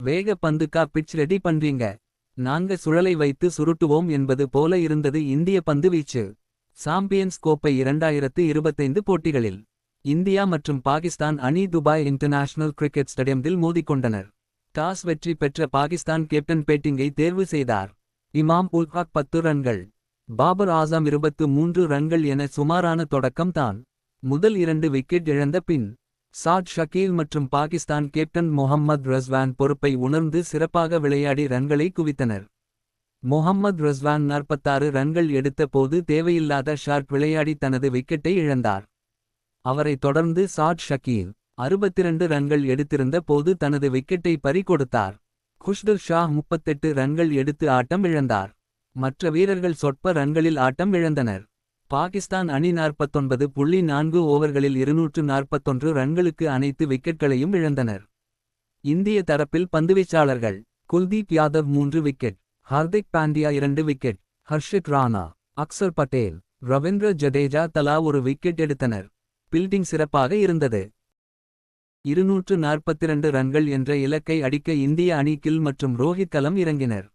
வேக பந்துக்கா pitch ready பண்றீங்க. நாங்க சுழலை வைத்து சுருட்டுவோம் என்பது போல இருந்தது இந்திய பந்து வீச்சு. சாம்பியன்ஸ் கோப்பை 2025 போட்டிகளில் இந்தியா மற்றும் பாகிஸ்தான் அணி துபாய் இன்டர்நேஷனல் கிரிக்கெட் ஸ்டேடியமில் மோதிக்கொண்டனர். டாஸ் வெற்றி பெற்ற பாகிஸ்தான் கேப்டன் பேட்டிங்கை தேர்வு செய்தார். இமாம் உல் ஹக் 10 ரன்கள், பாபர் ஆசம் 23 ரன்கள் என சுமாரான தொடக்கம் தான். முதல் 2 விக்கெட் இழந்த பின் சாட் ஷக்கீல் மற்றும் பாகிஸ்தான் கேப்டன் மொஹம்மத் ரஸ்வான் பொறுப்பை உணர்ந்து சிறப்பாக விளையாடி ரன்களை குவித்தனர். மொஹம்மத் ரஸ்வான் 46 ரன்கள் எடுத்த போது தேவையில்லாத ஷாட் விளையாடி தனது விக்கெட்டை இழந்தார். அவரை தொடர்ந்து சாட் ஷக்கீல் 62 ரன்கள் எடுத்திருந்த போது தனது விக்கெட்டை பறி கொடுத்தார். குஷ்டர் ஷா 38 ரன்கள் எடுத்து ஆட்டம் இழந்தார். மற்ற வீரர்கள் சொற்ப ரன்களில் ஆட்டம் இழந்தனர். பாகிஸ்தான் அணி 49.4 ஓவர்களில் 241 ரன்களுக்கு அனைத்து விக்கெட்களையும் இழந்தனர். இந்திய தரப்பில் பந்துவீச்சாளர்கள் குல்தீப் யாதவ் 3 விக்கெட், ஹார்திக் பாண்டியா 2 விக்கெட், ஹர்ஷித் ராணா, அக்சர் பட்டேல், ரவீந்திர ஜடேஜா தலா ஒரு விக்கெட் எடுத்தனர். பில்டிங் சிறப்பாக இருந்தது. 242 ரன்கள் என்ற இலக்கை அடிக்க இந்திய அணி கில் மற்றும் ரோஹித் களம் இறங்கினர்.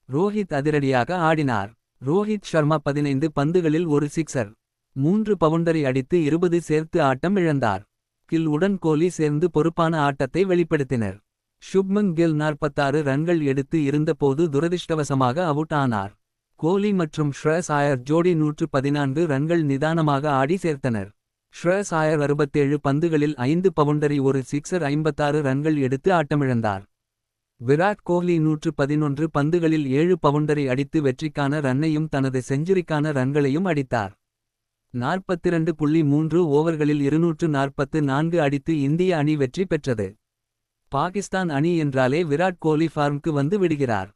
ரோஹித் அதிரடியாக ஆடினார். ரோஹித் ஷர்மா 15 பந்துகளில் ஒரு சிக்சர், 3 பவுண்டரி அடித்து 20 சேர்த்து ஆட்டம் இழந்தார். கில் உடன் கோலி சேர்ந்து பொறுப்பான ஆட்டத்தை வெளிப்படுத்தினர். சுப்மன் கில் 46 ரன்கள் எடுத்து இருந்தபோது துரதிர்ஷ்டவசமாக அவுட் ஆனார். கோலி மற்றும் ஷ்ரேயஸ் ஐயர் ஜோடி 114 ரன்கள் நிதானமாக ஆடி சேர்த்தனர். ஷ்ரேயஸ் ஐயர் 67 பந்துகளில் 5 பவுண்டரி ஒரு சிக்சர் 56 ரன்கள் எடுத்து ஆட்டமிழந்தார். விராட் கோஹ்லி 111 பந்துகளில் 7 பவுண்டரி அடித்து வெற்றிக்கான ரன்னையும் தனது செஞ்சுரிக்கான ரன்களையும் அடித்தார். 42.3 ஓவர்களில் 244 அடித்து இந்திய அணி வெற்றி பெற்றது. பாகிஸ்தான் அணி என்றாலே விராட் கோலி ஃபார்முக்கு வந்து விடுகிறார்.